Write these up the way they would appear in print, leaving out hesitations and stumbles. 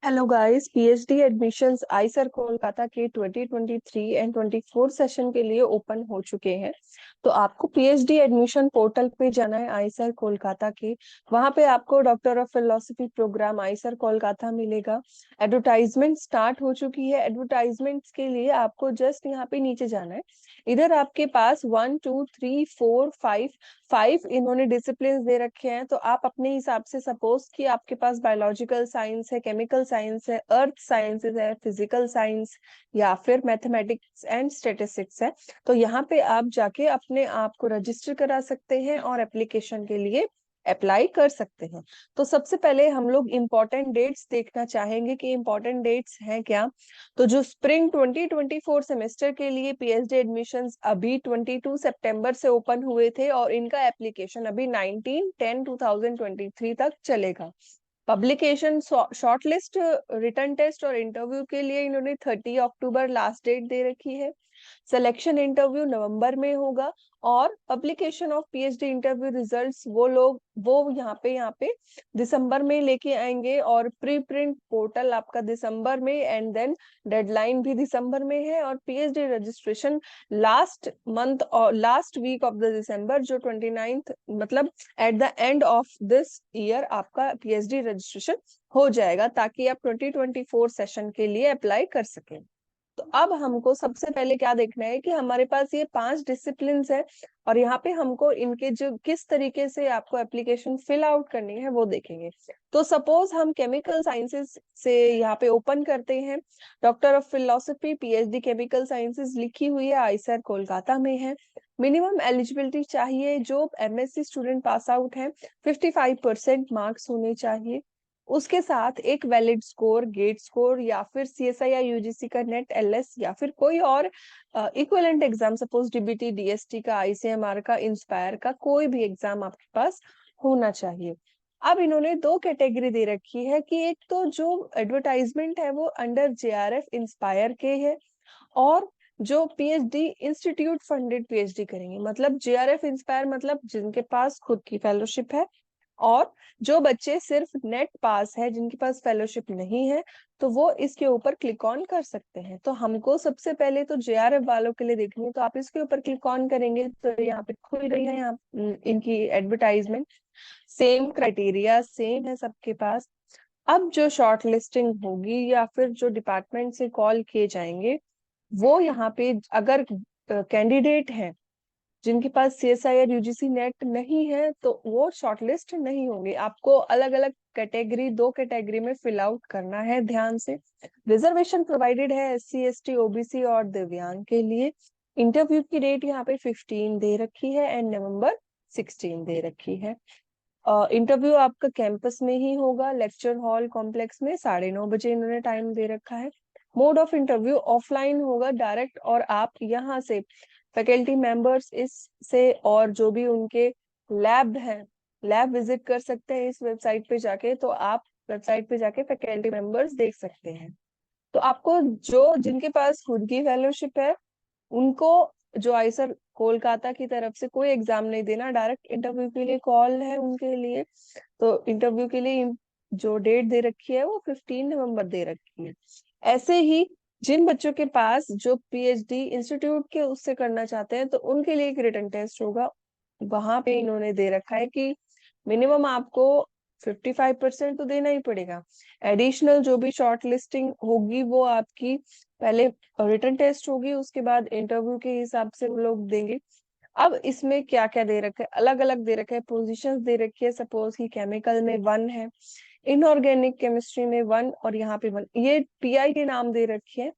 Hello guys, PhD admissions Eicher Kolkata के 2023 and 24 session के लिए ओपन हो चुके हैं। तो आपको पीएचडी एडमिशन पोर्टल पे जाना है आईसर कोलकाता के। वहां पे आपको doctor of philosophy programme IISER Kolkata मिलेगा। एडवर्टाइजमेंट स्टार्ट हो चुकी है। एडवर्टाइजमेंट्स के लिए आपको जस्ट यहाँ पे नीचे जाना है। इधर आपके पास 1 2 3 4 5 इन्होंने डिसिप्लिन दे रखे हैं, तो आप अपने हिसाब से, सपोज कि आपके पास बायोलॉजिकल साइंस है, केमिकल साइंस है, अर्थ साइंसेज है, फिजिकल साइंस या फिर मैथमेटिक्स एंड स्टेटिस्टिक्स है, तो यहाँ पे आप जाके अपने आप को रजिस्टर करा सकते हैं और एप्लीकेशन के लिए अप्लाई कर सकते हैं। तो सबसे पहले हम लोग इम्पोर्टेंट डेट्स देखना चाहेंगे कि इम्पोर्टेंट डेट्स हैं क्या। तो जो स्प्रिंग 2024 सेमेस्टर के लिए पीएचडी एडमिशंस अभी 22 सितंबर से ओपन हुए थे और इनका एप्लीकेशन अभी 19/10/2023 तक चलेगा। पब्लिकेशन, शॉर्टलिस्ट, रिटर्न टेस्ट और इंटरव्यू के लिए इन्होंने 30 अक्टूबर लास्ट डेट दे रखी है। सिलेक्शन इंटरव्यू नवंबर में होगा और publication of PhD interview results वो यहाँ पे दिसंबर में लेके आएंगे और प्री प्रिंट पोर्टल आपका दिसंबर में, एंड देन डेडलाइन भी दिसंबर में है। और पीएचडी रजिस्ट्रेशन लास्ट मंथ और last week of the December, जो 29th, मतलब at the end of this year आपका पीएचडी रजिस्ट्रेशन हो जाएगा, ताकि आप 2024 सेशन के लिए अप्लाई कर सकें। तो अब हमको सबसे पहले क्या देखना है कि हमारे पास ये 5 डिसिप्लिन है और यहाँ पे हमको इनके जो किस तरीके से आपको एप्लीकेशन फिल आउट करनी है वो देखेंगे। तो सपोज हम केमिकल साइंसेस से यहाँ पे ओपन करते हैं। Doctor of philosophy PhD chemical sciences लिखी हुई है, आईसर कोलकाता में है। मिनिमम एलिजिबिलिटी चाहिए, जो एमएससी स्टूडेंट पास आउट है 55% मार्क्स होने चाहिए। उसके साथ एक वैलिड स्कोर, गेट स्कोर या फिर सीएसआई या यूजीसी का नेट, एलएस या फिर कोई और equivalent exam, suppose DBT, DST का, आईसीएमआर का, इंस्पायर का, कोई भी एग्जाम आपके पास होना चाहिए। अब इन्होंने दो कैटेगरी दे रखी है कि एक तो जो एडवर्टाइजमेंट है वो अंडर जेआरएफ इंस्पायर के है, और जो पीएचडी इंस्टीट्यूट फंडेड पीएचडी करेंगे, मतलब जेआरएफ इंस्पायर मतलब जिनके पास खुद की फेलोशिप है, और जो बच्चे सिर्फ नेट पास है, जिनके पास फेलोशिप नहीं है, तो वो इसके ऊपर क्लिक ऑन कर सकते हैं। तो हमको सबसे पहले तो जेआरएफ वालों के लिए देखनी है, तो आप इसके ऊपर क्लिक ऑन करेंगे तो यहाँ पे खुल रही है यहाँ इनकी एडवर्टाइजमेंट। सेम क्राइटेरिया सेम है सबके पास। अब जो शॉर्ट लिस्टिंग होगी या फिर जो डिपार्टमेंट से कॉल किए जाएंगे, वो यहाँ पे अगर कैंडिडेट हैं जिनके पास सीएसआई और यूजीसी नेट नहीं है, तो वो शॉर्टलिस्ट नहीं होंगे। आपको अलग अलग कैटेगरी, दो कैटेगरी में फिल आउट करना है ध्यान से। रिजर्वेशन प्रोवाइडेड है एससी एसटी ओबीसी और दिव्यांग के लिए। इंटरव्यू की डेट यहाँ पे 15 दे रखी है एंड नवंबर 16 दे रखी है। इंटरव्यू आपका कैंपस में ही होगा, लेक्चर हॉल कॉम्प्लेक्स में 9:30 बजे इन्होंने टाइम दे रखा है। मोड ऑफ इंटरव्यू ऑफलाइन होगा डायरेक्ट, और आप यहाँ से फैकल्टी मेंबर्स इस से और जो भी उनके लैब हैं, लैब विजिट कर सकते हैं इस वेबसाइट पे जाके। तो आप वेबसाइट पे जाके फैकल्टी मेंबर्स देख सकते हैं। तो आपको जो जिनके पास खुद की फेलोशिप है उनको, जो आईसर कोलकाता की तरफ से कोई एग्जाम नहीं देना, डायरेक्ट इंटरव्यू के लिए कॉल है उनके लिए। तो इंटरव्यू के लिए जो डेट दे रखी है वो 15 नवंबर दे रखी है। ऐसे ही जिन बच्चों के पास जो पीएचडी इंस्टीट्यूट के उससे करना चाहते हैं, तो उनके लिए एक रिटन टेस्ट होगा। वहां पे इन्होंने दे रखा है कि मिनिमम आपको 55% तो देना ही पड़ेगा। एडिशनल जो भी शॉर्ट लिस्टिंग होगी वो आपकी पहले रिटन टेस्ट होगी, उसके बाद इंटरव्यू के हिसाब से वो लोग देंगे। अब इसमें क्या क्या दे रखा है, अलग अलग दे रखा है, पोजीशंस दे रखी है। सपोज कि केमिकल में 1 है, इनऑर्गेनिक केमिस्ट्री में 1, और यहाँ पे 1, ये पीआई के नाम दे रखी है।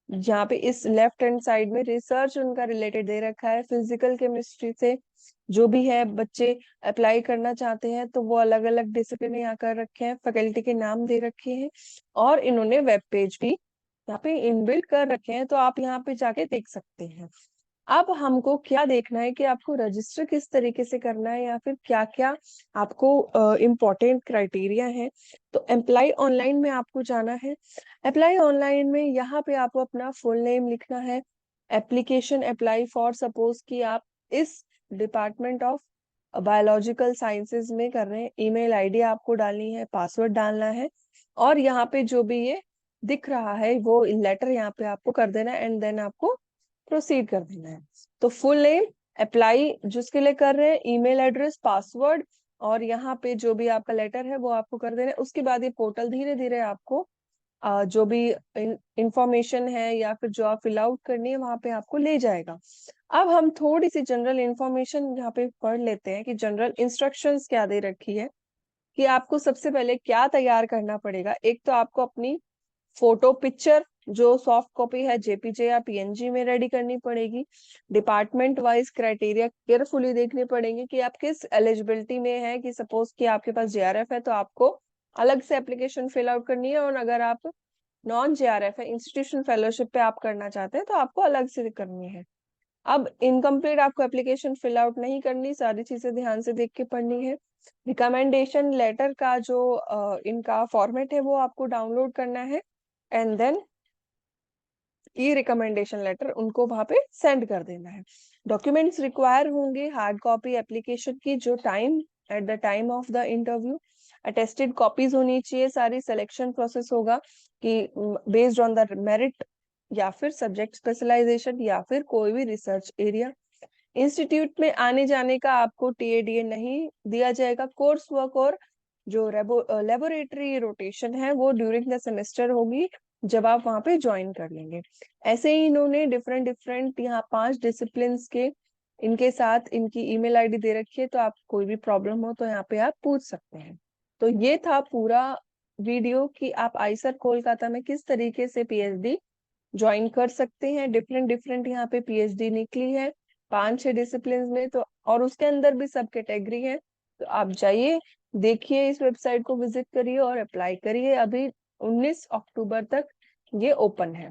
जहाँ पे इस लेफ्ट हैंड साइड में रिसर्च उनका रिलेटेड दे रखा है। फिजिकल केमिस्ट्री से जो भी है बच्चे अप्लाई करना चाहते हैं, तो वो अलग अलग डिसिप्लिन यहाँ कर रखे हैं, फैकल्टी के नाम दे रखे हैं, और इन्होंने वेब पेज भी यहाँ पे इनबिल्ट कर रखे हैं, तो आप यहाँ पे जाके देख सकते हैं। अब हमको क्या देखना है कि आपको रजिस्टर किस तरीके से करना है, या फिर क्या क्या आपको इम्पोर्टेंट क्राइटेरिया है। तो अप्लाई ऑनलाइन में आपको जाना है। अप्लाई ऑनलाइन में यहाँ पे आपको अपना फुल नेम लिखना है। एप्लीकेशन अप्लाई फॉर, सपोज कि आप इस डिपार्टमेंट ऑफ बायोलॉजिकल साइंसेज में कर रहे हैं, ईमेल आईडी आपको डालनी है, पासवर्ड डालना है, और यहाँ पे जो भी ये दिख रहा है वो लेटर यहाँ पे आपको कर देना है एंड देन आपको प्रोसीड कर देना है। तो फुल नेम, अप्लाई जिसके लिए कर रहे हैं, ईमेल एड्रेस, पासवर्ड, और यहाँ पे जो भी आपका लेटर है वो आपको कर देना है। उसके बाद ये पोर्टल धीरे धीरे आपको जो भी इंफॉर्मेशन है या फिर जो आप फिल आउट करनी है वहां पे आपको ले जाएगा। अब हम थोड़ी सी जनरल इंफॉर्मेशन यहाँ पे पढ़ लेते हैं कि जनरल इंस्ट्रक्शंस क्या दे रखी है, कि आपको सबसे पहले क्या तैयार करना पड़ेगा। एक तो आपको अपनी फोटो पिक्चर जो सॉफ्ट कॉपी है जेपीजे या पीएनजी में रेडी करनी पड़ेगी। डिपार्टमेंट वाइज क्राइटेरिया केयरफुली देखने पड़ेंगे कि आप किस एलिजिबिलिटी में है, कि सपोज कि आपके पास जेआरएफ है तो आपको अलग से एप्लीकेशन फिल आउट करनी है, और अगर आप नॉन जेआरएफ है, इंस्टीट्यूशन फेलोशिप पे आप करना चाहते हैं तो आपको अलग से करनी है। अब इनकम्प्लीट आपको एप्लीकेशन फिल आउट नहीं करनी, सारी चीजें ध्यान से देख के पढ़नी है। रिकमेंडेशन लेटर का जो इनका फॉर्मेट है वो आपको डाउनलोड करना है and then e recommendation letter उनको वहां पे सेंड कर देना है। डॉक्यूमेंट्स रिक्वायर होंगे, हार्ड कॉपी एप्लीकेशन की जो time at the time of the interview, attested copies होनी चाहिए। सारी सिलेक्शन प्रोसेस होगा कि बेस्ड ऑन द मेरिट या फिर सब्जेक्ट स्पेशलाइजेशन या फिर कोई भी रिसर्च एरिया। इंस्टीट्यूट में आने जाने का आपको टीएडीए नहीं दिया जाएगा। कोर्स वर्क और जो लेबोरेटरी रोटेशन है वो ड्यूरिंग द सेमेस्टर होगी जब आप वहां पे ज्वाइन कर लेंगे। ऐसे ही इन्होंने डिफरेंट डिफरेंट यहाँ 5 डिसिप्लिन के इनके साथ इनकी ईमेल आईडी दे रखी है, तो आप कोई भी प्रॉब्लम हो तो यहाँ पे आप पूछ सकते हैं। तो ये था पूरा वीडियो कि आप आईसर कोलकाता में किस तरीके से पीएचडी ज्वाइन कर सकते हैं। डिफरेंट डिफरेंट यहाँ पे पीएचडी निकली है 5-6 डिसिप्लिन में, तो और उसके अंदर भी सब कैटेगरी है। तो आप जाइए, देखिए, इस वेबसाइट को विजिट करिए और अप्लाई करिए। अभी 19 अक्टूबर तक ये ओपन है।